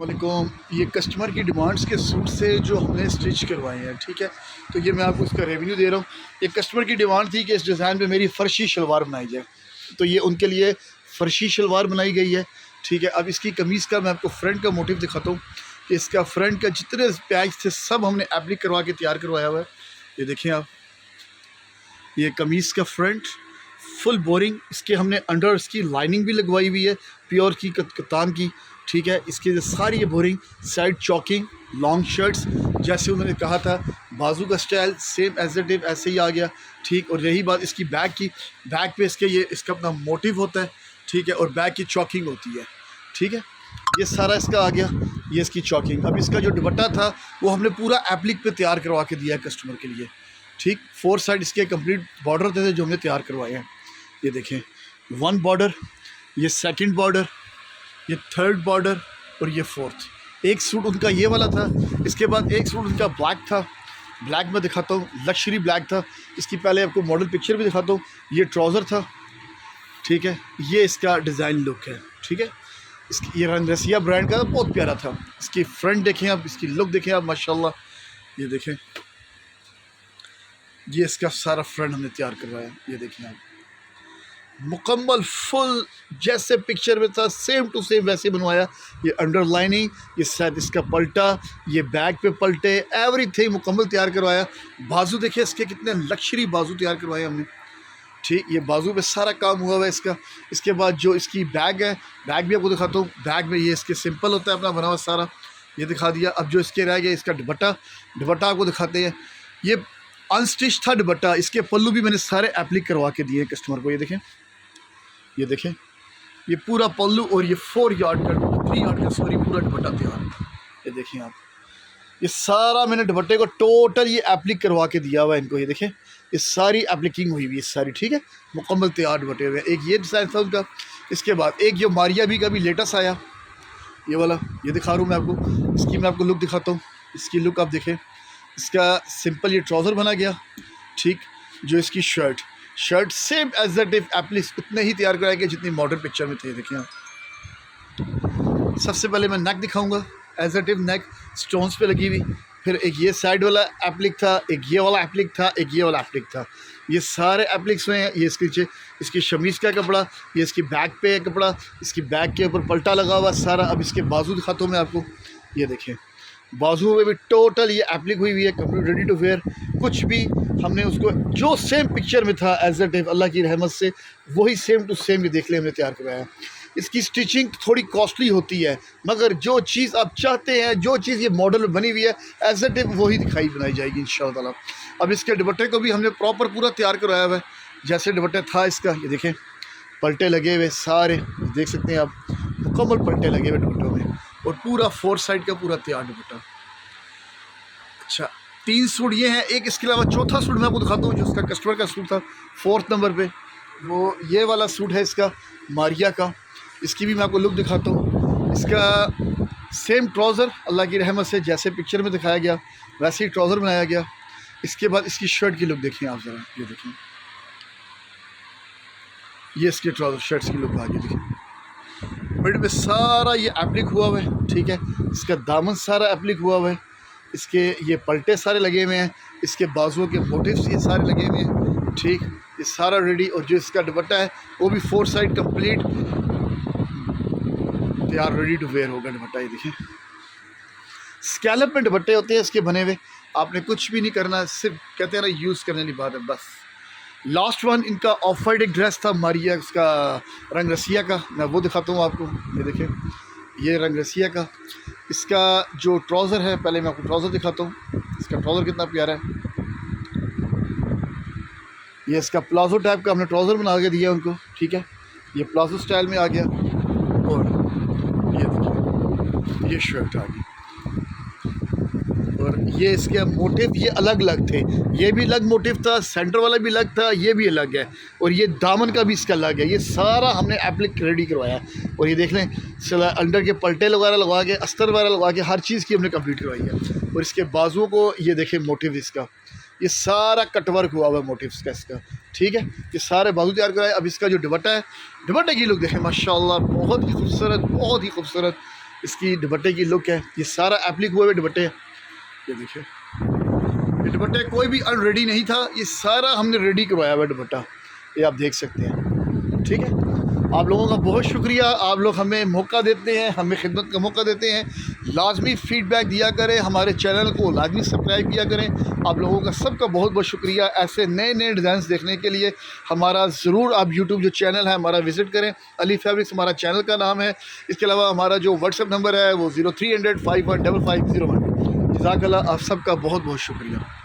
वालेकुम। ये कस्टमर की डिमांड्स के सूट से जो हमने स्टिच करवाए हैं, ठीक है। तो ये मैं आपको इसका रेवेन्यू दे रहा हूँ। ये कस्टमर की डिमांड थी कि इस डिज़ाइन पे मेरी फ़र्शी शलवार बनाई जाए, तो ये उनके लिए फ़र्शी शलवार बनाई गई है, ठीक है। अब इसकी कमीज़ का मैं आपको फ्रंट का मोटिव दिखाता हूँ कि इसका फ्रंट का जितने पैच थे सब हमने एप्लिक करवा के तैयार करवाया हुआ है। ये देखें आप, ये कमीज़ का फ्रंट फुल बोरिंग, इसके हमने अंडर इसकी लाइनिंग भी लगवाई हुई है प्योर की कतान की, ठीक है। इसकी जो सारी ये boring, side choking, long shirts जैसे उन्होंने कहा था, बाजू का style same as it is ऐसे ही आ गया, ठीक। और रही बात इसकी बैक की, बैक पे इसके ये इसका अपना मोटिव होता है, ठीक है, और बैक की चॉकिंग होती है, ठीक है। ये सारा इसका आ गया, ये इसकी चॉकिंग। अब इसका जो दुपट्टा था वो हमने पूरा एप्लिक पे तैयार करवा के दिया है कस्टमर के लिए, ठीक। 4 साइड इसके कंप्लीट बॉर्डर होते थे जो हमने तैयार करवाए हैं। ये देखें, 1 बॉर्डर, ये 2nd बॉर्डर, ये 3rd बॉर्डर और ये 4th। एक सूट उनका ये वाला था। इसके बाद एक सूट उनका ब्लैक था, ब्लैक में दिखाता हूँ, लग्जरी ब्लैक था। इसकी पहले आपको मॉडल पिक्चर भी दिखाता हूँ। ये ट्राउज़र था, ठीक है। ये इसका डिज़ाइन लुक है, ठीक है। इसकी ये रंगरसिया ब्रांड का बहुत प्यारा था। इसकी फ्रंट देखें आप, इसकी लुक देखें आप, माशाल्लाह। ये देखें, ये इसका सारा फ्रंट हमने तैयार करवाया। ये देखें आप, मुकम्मल फुल जैसे पिक्चर में था सेम टू सेम वैसे बनवाया। ये अंडरलाइनिंग, ये शायद इसका पलटा, ये बैक पे पलटे, एवरीथिंग मुकम्मल तैयार करवाया। बाजू देखिए इसके कितने लग्जरी बाजू तैयार करवाए हमने, ठीक। ये बाजू पे सारा काम हुआ हुआ है इसका। इसके बाद जो इसकी बैग है, बैग भी आपको दिखाता हूँ। बैग में ये इसके सिंपल होता है अपना बना हुआ सारा, ये दिखा दिया। अब जो इसके रह गया इसका दुपट्टा, दुपट्टा आपको दिखाते हैं। ये अनस्टिच था दुपट्टा, इसके पल्लू भी मैंने सारे एप्लिक करवा के दिए कस्टमर को। ये देखें, ये देखें, ये पूरा पल्लू और ये 4 यार्ड का 3 यार्ड का सॉरी पूरा दुपट्टा तैयार। ये देखें आप, ये सारा मैंने दुपट्टे को टोटल ये एप्लिक करवा के दिया हुआ है इनको। ये देखें, ये सारी एप्लिकिंग हुई हुई है सारी, ठीक है, मुकम्मल तैयार दुपट्टे हुए। एक ये डिज़ाइन था उनका। इसके बाद एक ये मारिया भी का भी लेटेस्ट आया, ये वाला, ये दिखा रहा हूँ मैं आपको। इसकी मैं आपको लुक दिखाता हूँ। इसकी लुक आप देखें, इसका सिंपल ये ट्राउज़र बना गया, ठीक। जो इसकी shirt same as it is applique उतने ही तैयार कराया गया जितनी मॉडर्न पिक्चर में थे। देखिए आप, सबसे पहले मैं नेक दिखाऊंगा, as it is neck stones पे लगी हुई। फिर एक ये साइड वाला एप्लिक था, एक ये वाला एप्लिक था, एक ये वाला एप्लिक था। ये सारे एप्लिक्स में ये इसकी शमीज़ का कपड़ा, ये इसकी बैक पे कपड़ा, इसकी बैक के ऊपर पलटा लगा हुआ सारा। अब इसके बाजू दिखाता हूँ मैं आपको। ये देखें, बाजू में भी टोटल ये एप्लिक हुई है, कंप्लीट रेडी टू वेयर। कुछ भी हमने उसको जो सेम पिक्चर में था एज इट इज अल्लाह की रहमत से वही सेम टू सेम ये देख ले हमने तैयार करवाया है। इसकी स्टिचिंग थोड़ी कॉस्टली होती है, मगर जो चीज़ आप चाहते हैं, जो चीज़ ये मॉडल में बनी हुई है एज इट इज वही बनाई जाएगी इंशाअल्लाह ताला। अब इसके दुपट्टे को भी हमने प्रॉपर पूरा तैयार करवाया हुआ है जैसे दुपट्टा था इसका। ये देखें, पलटे लगे हुए सारे देख सकते हैं आप, मुकम्मल पलटे लगे हुए दुपट्टों में, और पूरा 4 साइड का पूरा तैयार दुपट्टा। अच्छा, 3 सूट ये हैं। एक इसके अलावा चौथा सूट मैं आपको दिखाता हूँ जो उसका कस्टमर का सूट था 4th नंबर पे, वो ये वाला सूट है इसका मारिया का। इसकी भी मैं आपको लुक दिखाता हूँ। इसका सेम ट्राउज़र अल्लाह की रहमत से जैसे पिक्चर में दिखाया गया वैसे ही ट्राउज़र बनाया गया। इसके बाद इसकी शर्ट की लुक देखिए आप ज़रा, ये देखिए, ये इसके ट्राउज़र शर्ट्स की लुक आ गई। देखिए मिड में सारा ये एप्लिक हुआ हुआ है, ठीक है। इसका दामन सारा एप्लिक हुआ हुआ है, इसके ये पलटे सारे लगे हुए हैं, इसके बाजुओं के मोटिव्स ये सारे लगे हुए हैं, ठीक। ये सारा रेडी। और जो इसका दुपट्टा है वो भी 4 साइड कंप्लीट तैयार रेडी टू वेयर होगा दुपट्टा। ये देखिए, स्कैलप में दुपट्टे होते हैं इसके बने हुए, आपने कुछ भी नहीं करना, सिर्फ कहते हैं ना यूज़ करने की बात है बस। लास्ट वन इनका ऑफ वाइट एक ड्रेस था मारिया, उसका रंग रसिया का, मैं वो दिखाता हूँ आपको। ये देखें, ये रंग रसिया का। इसका जो ट्राउज़र है, पहले मैं आपको ट्राउज़र दिखाता हूँ। इसका ट्राउज़र कितना प्यारा है। ये इसका प्लाजो टाइप का हमने ट्राउज़र बना के दिया उनको, ठीक है। ये प्लाजो स्टाइल में आ गया, और ये देखिए ये शर्ट आ गई। और ये इसके मोटिव ये अलग अलग थे, ये भी अलग मोटिव था, सेंटर वाला भी अलग था, ये भी अलग है, और ये दामन का भी इसका अलग है। ये सारा हमने एप्लिक रेडी करवाया। और ये देख लें, सला अंडर के पलटे वगैरह लगा के, अस्तर वगैरह लगा के, हर चीज़ की हमने कंप्लीट करवाई है। और इसके बाजुओं को ये देखें मोटिव इसका, ये सारा कटवर्क हुआ हुआ मोटिव्स का इसका, ठीक है। ये सारे बाजू तैयार कराए। अब इसका जो दुपट्टा है, दुपट्टे की लुक देखें माशाल्लाह, बहुत ही खूबसूरत, बहुत ही खूबसूरत। इसकी दुपट्टे की लुक है। ये सारा एप्लिक हुए हुए दुपट्टे है, ये देखिए। ये दुपट्टे कोई भी अनरेडी नहीं था, ये सारा हमने रेडी करवाया हुआ दुपट्टा, ये आप देख सकते हैं। ठीक है, आप लोगों का बहुत शुक्रिया, आप लोग हमें मौका देते हैं, हमें खिदमत का मौका देते हैं। लाजमी फ़ीडबैक दिया करें, हमारे चैनल को लाजमी सब्सक्राइब किया करें। आप लोगों का सबका बहुत बहुत शुक्रिया। ऐसे नए नए डिज़ाइंस देखने के लिए हमारा ज़रूर आप यूट्यूब जो चैनल है हमारा विज़िट करें। अली फैब्रिक्स हमारा चैनल का नाम है। इसके अलावा हमारा जो व्हाट्सअप नंबर है वो 0300 5155 01। जज़ाकल्लाह, आप सबका बहुत बहुत शुक्रिया।